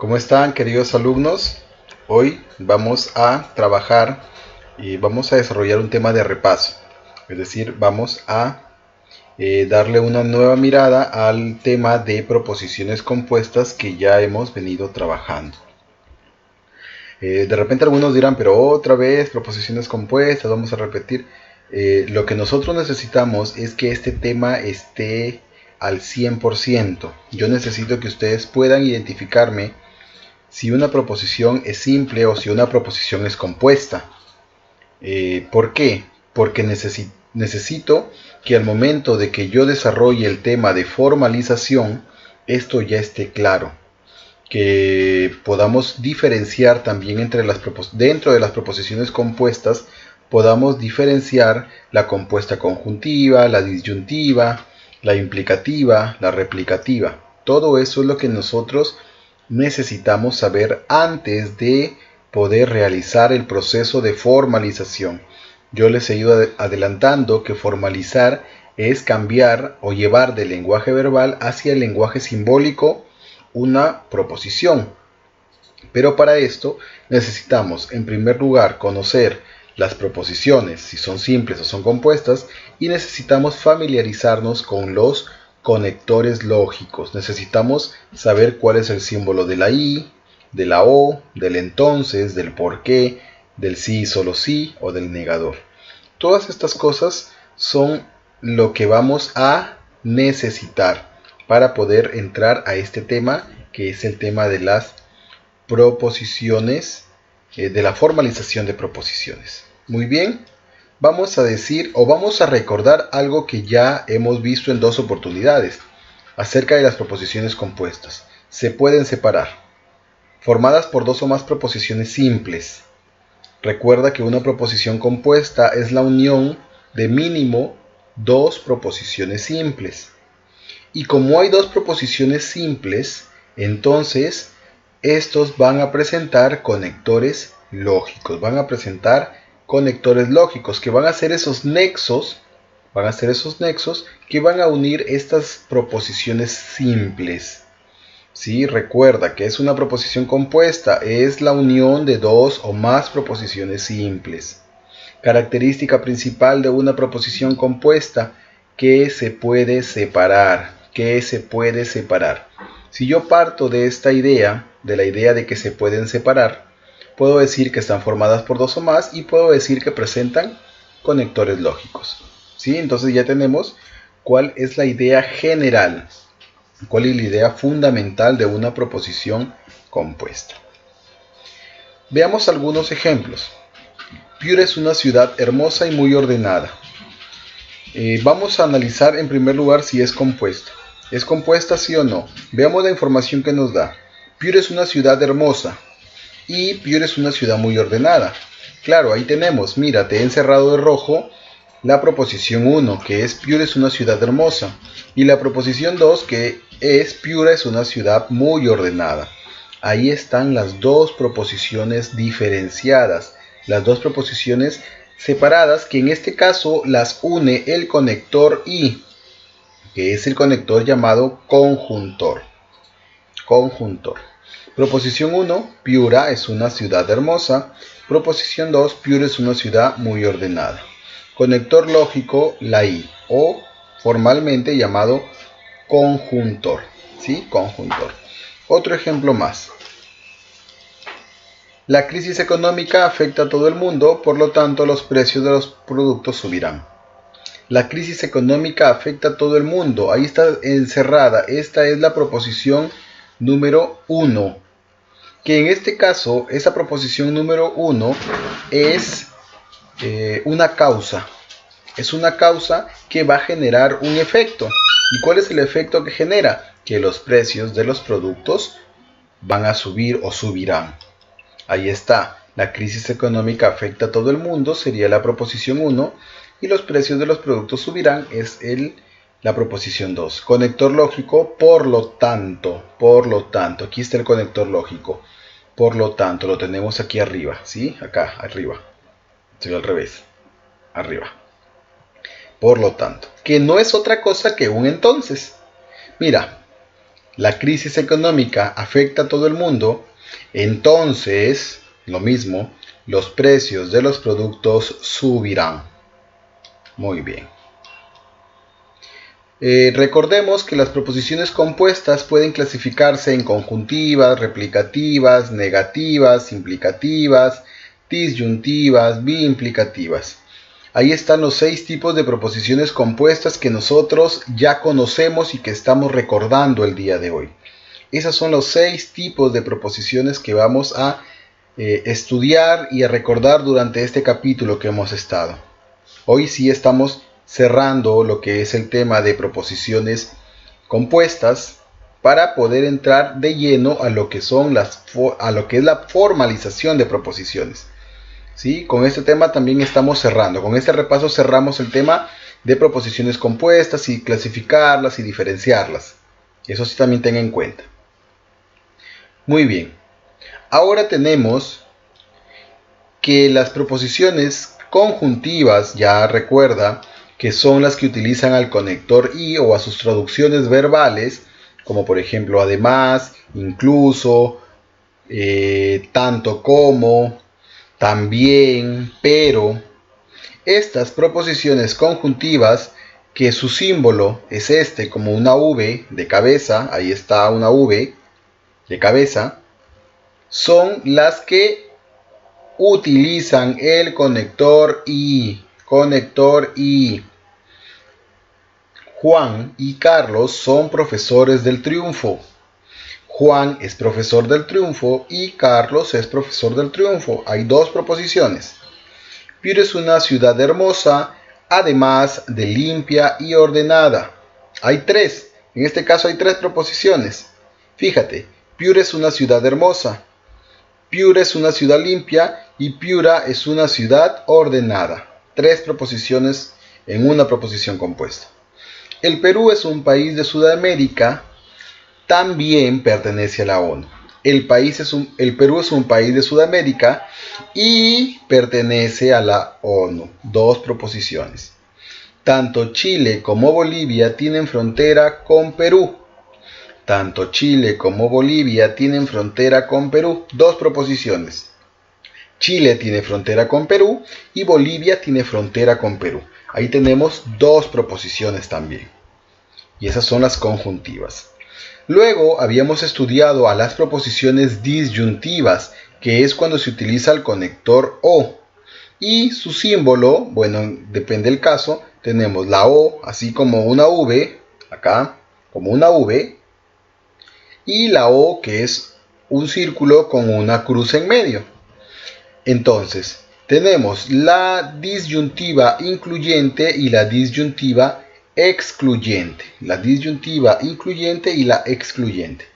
¿Cómo están, queridos alumnos? Hoy vamos a trabajar y vamos a desarrollar un tema de repaso. Es decir, vamos a darle una nueva mirada al tema de proposiciones compuestas que ya hemos venido trabajando. De repente algunos dirán, pero otra vez proposiciones compuestas, vamos a repetir. Lo que nosotros necesitamos es que este tema esté al 100%. Yo necesito que ustedes puedan identificarme si una proposición es simple o si una proposición es compuesta. ¿Por qué? Porque necesito que al momento de que yo desarrolle el tema de formalización, esto ya esté claro. Que podamos diferenciar también dentro de las proposiciones compuestas, podamos diferenciar la compuesta conjuntiva, la disyuntiva, la implicativa, la replicativa. Todo eso es lo que nosotros necesitamos saber antes de poder realizar el proceso de formalización. Yo les he ido adelantando que formalizar es cambiar o llevar del lenguaje verbal hacia el lenguaje simbólico una proposición. Pero para esto necesitamos en primer lugar conocer las proposiciones, si son simples o son compuestas, y necesitamos familiarizarnos con los conectores lógicos. Necesitamos saber cuál es el símbolo de la i, de la o, del entonces, del por qué, del sí, solo sí o del negador. Todas estas cosas son lo que vamos a necesitar para poder entrar a este tema, que es el tema de las proposiciones, de la formalización de proposiciones. Muy bien, vamos a decir o vamos a recordar algo que ya hemos visto en dos oportunidades acerca de las proposiciones compuestas. Se pueden separar, formadas por dos o más proposiciones simples. Recuerda que una proposición compuesta es la unión de mínimo dos proposiciones simples. Y como hay dos proposiciones simples, entonces estos van a presentar conectores lógicos. Van a presentar conectores lógicos que van a ser esos nexos, que van a unir estas proposiciones simples. ¿Sí? Recuerda que es una proposición compuesta, es la unión de dos o más proposiciones simples. Característica principal de una proposición compuesta, que se puede separar. Si yo parto de esta idea, de la idea de que se pueden separar, puedo decir que están formadas por dos o más y puedo decir que presentan conectores lógicos. ¿Sí? Entonces ya tenemos cuál es la idea general, cuál es la idea fundamental de una proposición compuesta. Veamos algunos ejemplos. Piura es una ciudad hermosa y muy ordenada. Vamos a analizar en primer lugar si es compuesta. ¿Es compuesta sí o no? Veamos la información que nos da. Piura es una ciudad hermosa y Piura es una ciudad muy ordenada. Claro, ahí tenemos, mira, te he encerrado de rojo la proposición 1, que es Piura es una ciudad hermosa, y la proposición 2, que es Piura es una ciudad muy ordenada. Ahí están las dos proposiciones diferenciadas, las dos proposiciones separadas, que en este caso las une el conector I, que es el conector llamado conjuntor. Proposición 1, Piura es una ciudad hermosa. Proposición 2, Piura es una ciudad muy ordenada. Conector lógico, la I, o formalmente llamado conjuntor. ¿Sí? Conjuntor. Otro ejemplo más. La crisis económica afecta a todo el mundo, por lo tanto los precios de los productos subirán. La crisis económica afecta a todo el mundo. Ahí está encerrada. Esta es la proposición número 1. Que en este caso, esa proposición número 1 es una causa. Es una causa que va a generar un efecto. ¿Y cuál es el efecto que genera? Que los precios de los productos van a subir o subirán. Ahí está. La crisis económica afecta a todo el mundo, sería la proposición 1. Y los precios de los productos subirán, es la proposición 2. Conector lógico, por lo tanto. Aquí está el conector lógico. Por lo tanto, lo tenemos aquí arriba. ¿Sí? Acá, arriba. Estoy al revés. Arriba. Por lo tanto, que no es otra cosa que un entonces. Mira, la crisis económica afecta a todo el mundo, entonces, lo mismo, los precios de los productos subirán. Muy bien. Recordemos que las proposiciones compuestas pueden clasificarse en conjuntivas, replicativas, negativas, implicativas, disyuntivas, biimplicativas. Ahí están los 6 tipos de proposiciones compuestas que nosotros ya conocemos y que estamos recordando el día de hoy. Esos son los 6 tipos de proposiciones que vamos a estudiar y a recordar durante este capítulo que hemos estado. Hoy sí estamos cerrando lo que es el tema de proposiciones compuestas para poder entrar de lleno a lo que son lo que es la formalización de proposiciones. ¿Sí? Con este tema también estamos cerrando. Con este repaso cerramos el tema de proposiciones compuestas y clasificarlas y diferenciarlas. Eso sí también tenga en cuenta. Muy bien. Ahora tenemos que las proposiciones conjuntivas, ya recuerda, que son las que utilizan al conector y o a sus traducciones verbales, como por ejemplo además, incluso, tanto como, también, pero. Estas proposiciones conjuntivas, que su símbolo es este, como una V de cabeza, ahí está una V de cabeza, son las que utilizan el conector y. Juan y Carlos son profesores del Triunfo. Juan es profesor del Triunfo y Carlos es profesor del Triunfo. Hay 2 proposiciones. Piura es una ciudad hermosa, además de limpia y ordenada. Hay 3. En este caso hay 3 proposiciones. Fíjate, Piura es una ciudad hermosa, Piura es una ciudad limpia y Piura es una ciudad ordenada. 3 proposiciones en una proposición compuesta. El Perú es un país de Sudamérica, también pertenece a la ONU. El Perú es un país de Sudamérica y pertenece a la ONU. 2 proposiciones. Tanto Chile como Bolivia tienen frontera con Perú. Tanto Chile como Bolivia tienen frontera con Perú. 2 proposiciones. Chile tiene frontera con Perú y Bolivia tiene frontera con Perú. Ahí tenemos 2 proposiciones también. Y esas son las conjuntivas. Luego habíamos estudiado a las proposiciones disyuntivas, que es cuando se utiliza el conector o. Y su símbolo, bueno, depende del caso, tenemos la o, así como una V, acá, como una V, y la o, que es un círculo con una cruz en medio. Entonces, tenemos la disyuntiva incluyente y la disyuntiva excluyente. La disyuntiva incluyente y la excluyente.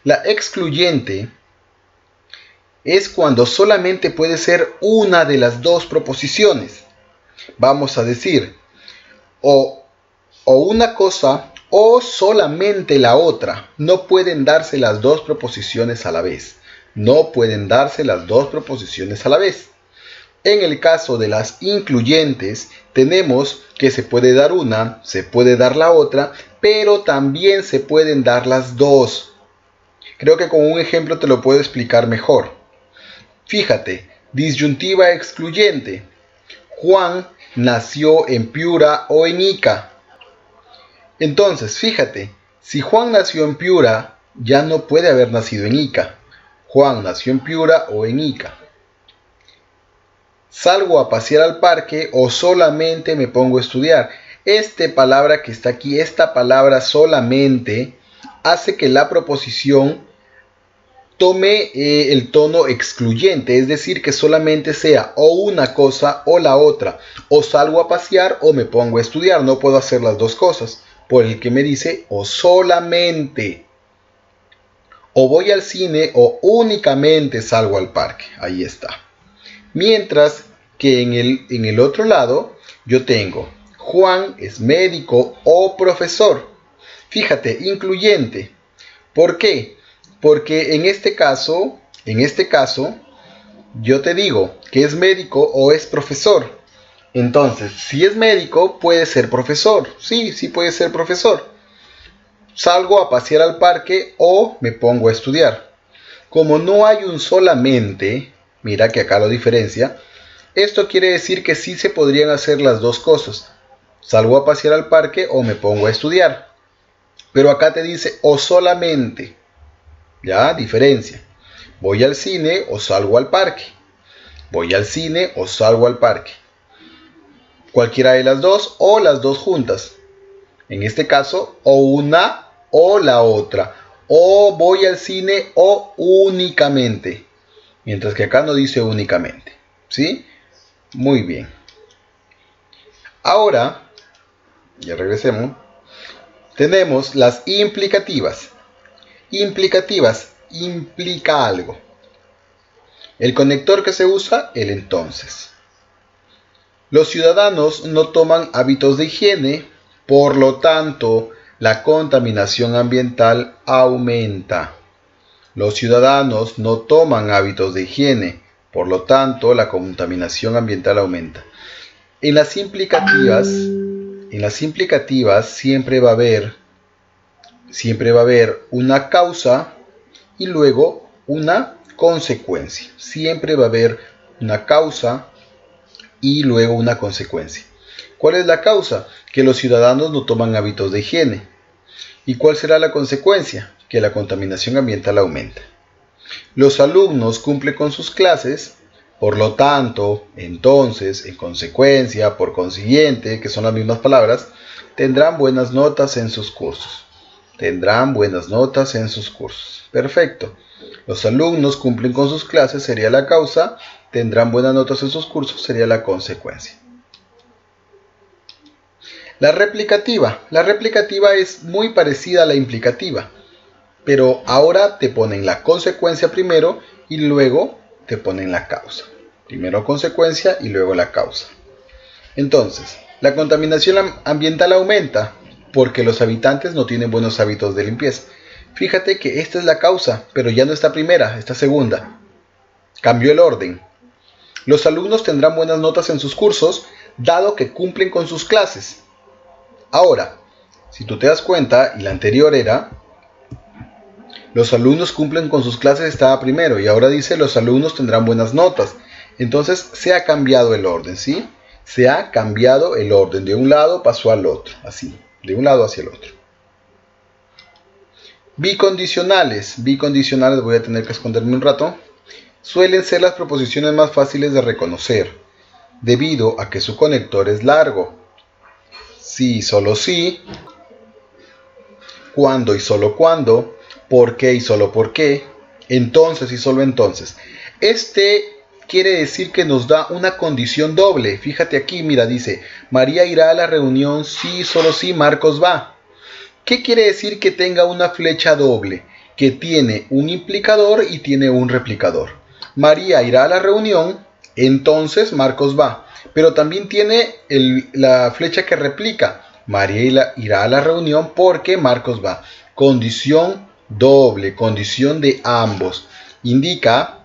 La excluyente es cuando solamente puede ser una de las 2 proposiciones. Vamos a decir, o una cosa o solamente la otra. No pueden darse las 2 proposiciones a la vez. No pueden darse las 2 proposiciones a la vez. En el caso de las incluyentes, tenemos que se puede dar una, se puede dar la otra, pero también se pueden dar las 2. Creo que con un ejemplo te lo puedo explicar mejor. Fíjate, disyuntiva excluyente. Juan nació en Piura o en Ica. Entonces, fíjate, si Juan nació en Piura, ya no puede haber nacido en Ica. Juan nació en Piura o en Ica. Salgo a pasear al parque o solamente me pongo a estudiar. Esta palabra que está aquí, esta palabra solamente, hace que la proposición tome el tono excluyente, es decir, que solamente sea o una cosa o la otra, o salgo a pasear o me pongo a estudiar. No puedo hacer las 2 cosas, por el que me dice o solamente, o voy al cine o únicamente salgo al parque. Ahí está. Mientras que en el otro lado yo tengo Juan es médico o profesor. Fíjate, incluyente. ¿Por qué? Porque en este caso, yo te digo que es médico o es profesor. Entonces, si es médico, puede ser profesor. Sí, sí puede ser profesor. salgo a pasear al parque o me pongo a estudiar. Como no hay un solamente, mira que acá lo diferencia, esto quiere decir que sí se podrían hacer las dos cosas. Salgo a pasear al parque o me pongo a estudiar. Pero acá te dice o solamente. Ya, diferencia. Voy al cine o salgo al parque. Voy al cine o salgo al parque. Cualquiera de las dos o las dos juntas. En este caso, o una o la otra. O voy al cine o únicamente. Mientras que acá no dice únicamente. ¿Sí? Muy bien. Ahora, ya regresemos. Tenemos las implicativas. Implicativas implica algo. El conector que se usa, el entonces. Los ciudadanos no toman hábitos de higiene, por lo tanto, la contaminación ambiental aumenta. Los ciudadanos no toman hábitos de higiene, por lo tanto, la contaminación ambiental aumenta. En las implicativas siempre va a haber una causa y luego una consecuencia. Siempre va a haber una causa y luego una consecuencia. ¿Cuál es la causa? Que los ciudadanos no toman hábitos de higiene. ¿Y cuál será la consecuencia? Que la contaminación ambiental aumenta. Los alumnos cumplen con sus clases, por lo tanto, entonces, en consecuencia, por consiguiente, que son las mismas palabras, tendrán buenas notas en sus cursos. Tendrán buenas notas en sus cursos. Perfecto. Los alumnos cumplen con sus clases sería la causa, tendrán buenas notas en sus cursos sería la consecuencia. La replicativa. La replicativa es muy parecida a la implicativa, pero ahora te ponen la consecuencia primero y luego te ponen la causa. Primero consecuencia y luego la causa. Entonces, la contaminación ambiental aumenta porque los habitantes no tienen buenos hábitos de limpieza. Fíjate que esta es la causa, pero ya no está primera, está segunda. Cambió el orden. Los alumnos tendrán buenas notas en sus cursos, dado que cumplen con sus clases. Ahora, si tú te das cuenta, y la anterior era, los alumnos cumplen con sus clases estaba primero, y ahora dice los alumnos tendrán buenas notas. Entonces se ha cambiado el orden, ¿sí? Se ha cambiado el orden. De un lado pasó al otro, así, de un lado hacia el otro. Bicondicionales. Bicondicionales, voy a tener que esconderme un rato. Suelen ser las proposiciones más fáciles de reconocer, debido a que su conector es largo. Sí y solo sí, cuándo y solo cuándo, por qué y solo por qué, entonces y solo entonces. Este quiere decir que nos da una condición doble. Fíjate aquí, mira, dice, María irá a la reunión sí y solo sí, Marcos va. ¿Qué quiere decir que tenga una flecha doble? Que tiene un implicador y tiene un replicador. María irá a la reunión, entonces Marcos va. Pero también tiene la flecha que replica. María irá a la reunión porque Marcos va. Condición doble, condición de ambos. Indica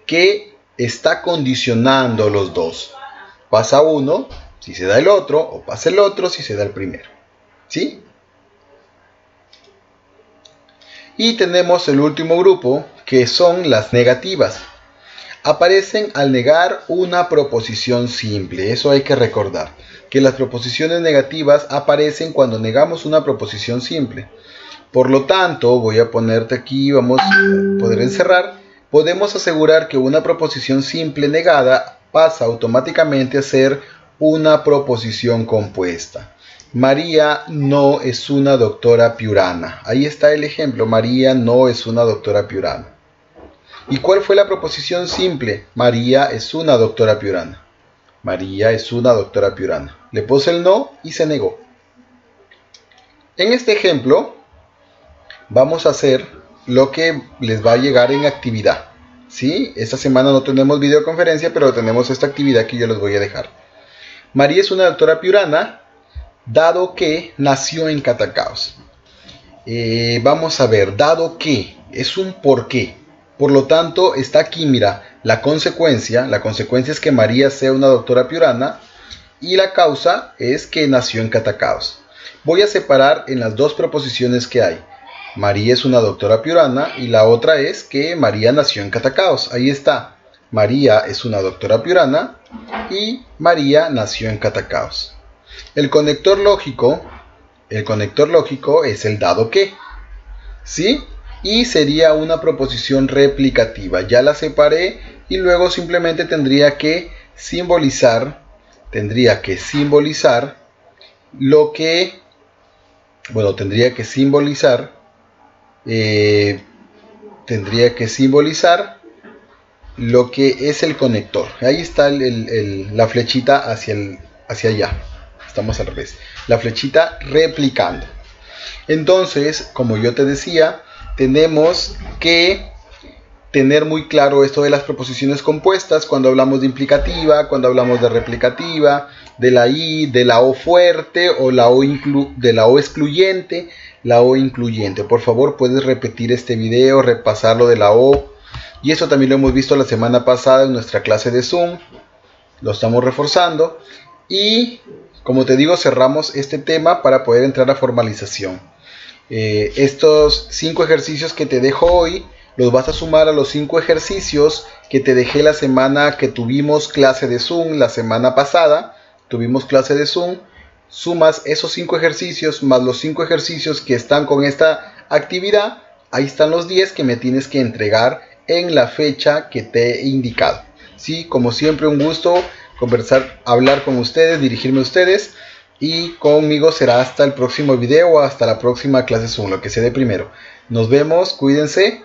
que está condicionando los dos. Pasa uno si se da el otro, o pasa el otro si se da el primero. ¿Sí? Y tenemos el último grupo, que son las negativas. Aparecen al negar una proposición simple. Eso hay que recordar, que las proposiciones negativas aparecen cuando negamos una proposición simple. Por lo tanto, voy a ponerte aquí, vamos a poder encerrar. Podemos asegurar que una proposición simple negada pasa automáticamente a ser una proposición compuesta. María no es una doctora piurana. Ahí está el ejemplo. María no es una doctora piurana. ¿Y cuál fue la proposición simple? María es una doctora piurana. María es una doctora piurana. Le puse el no y se negó. En este ejemplo, vamos a hacer lo que les va a llegar en actividad. ¿Sí? Esta semana no tenemos videoconferencia, pero tenemos esta actividad que yo les voy a dejar. María es una doctora piurana, dado que nació en Catacaos. Vamos a ver, dado que es un porqué. Por lo tanto, está aquí, mira, la consecuencia. La consecuencia es que María sea una doctora piurana y la causa es que nació en Catacaos. voy a separar en las dos proposiciones que hay. María es una doctora piurana y la otra es que María nació en Catacaos. Ahí está. María es una doctora piurana y María nació en Catacaos. El conector lógico es el dado que, ¿sí? Y sería una proposición replicativa. Ya la separé y luego simplemente tendría que simbolizar lo que, bueno, tendría que simbolizar lo que es el conector. Ahí está la flechita hacia allá. Estamos al revés. La flechita replicando. Entonces, como yo te decía, tenemos que tener muy claro esto de las proposiciones compuestas cuando hablamos de implicativa, cuando hablamos de replicativa, de la I, de la O fuerte o de la O excluyente, la O incluyente. Por favor, puedes repetir este video, repasar lo de la O. Y eso también lo hemos visto la semana pasada en nuestra clase de Zoom. Lo estamos reforzando. Y, como te digo, cerramos este tema para poder entrar a formalización. Estos 5 ejercicios que te dejo hoy los vas a sumar a los 5 ejercicios que te dejé la semana que tuvimos clase de Zoom. La semana pasada tuvimos clase de Zoom. Sumas esos 5 ejercicios más los 5 ejercicios que están con esta actividad. Ahí están los 10 que me tienes que entregar en la fecha que te he indicado. Sí, como siempre, un gusto conversar, hablar con ustedes, dirigirme a ustedes. Y conmigo será hasta el próximo video o hasta la próxima clase Zoom, lo que se dé primero. Nos vemos, cuídense.